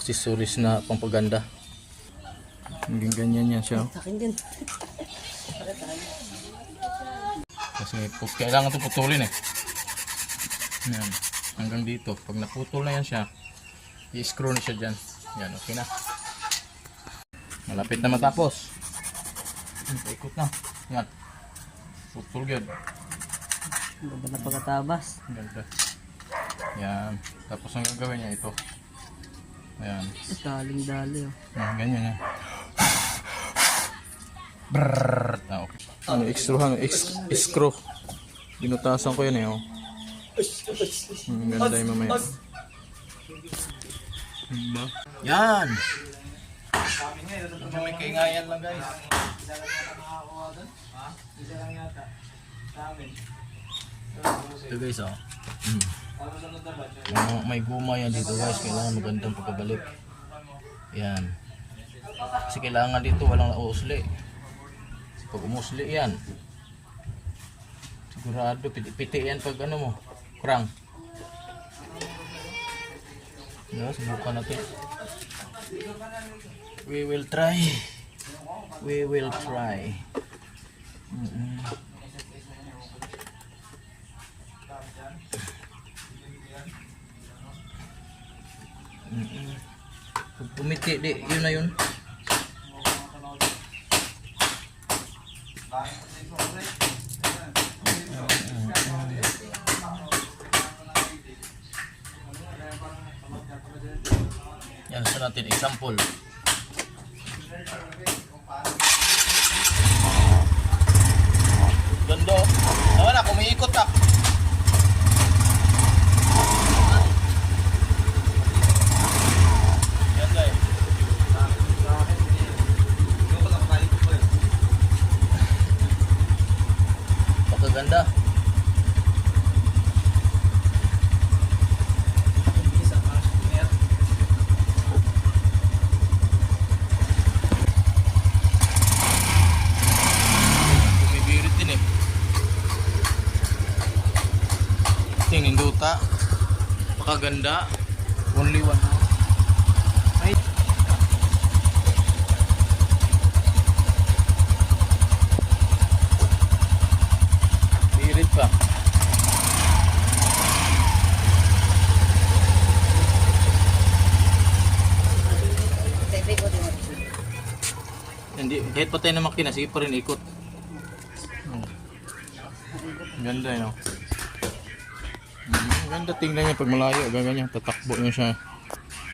accessories na pampaganda. Hanggang ganyan yan siya. Akin din. Kasi kailangan ito putulin eh. Yan. Hanggang dito. Pag naputol na yan siya, i-screw na siya dyan. Yan, okay na. Malapit na matapos. Ikot na. Yan. Putol yun. Ganda na pagkatabas. Ganda. Yan. Tapos ang gagawin niya ito. Ayan. Daling-dali oh. Ganyan yan. Brrrr. Okay. Ano, screw. Binutasan ko yan eh. Oh. Ganda yung mamaya. Diba? Yan! May kaingayan lang guys. Ito guys oh. May guma yan dito guys. Kailangan magandang pagkabalik. Yan. Kasi kailangan dito walang nausli. Pag umusli yan, sigurado piti yan pag ano mo, crank. Subukan natin. We will try. Pag pumiti, yun na yun. Yan, so natin example. Ganda. Nawa na, kumiikot na. Yan guys. Pagkaganda. Ninduta, pakaganda, only one. Right. Birit pa. Hindi, kahit patay na makina, sige pa rin ikot. Ganda yun. Ganda tingnan niya pag malayo, ganyan, tatakbo niya siya.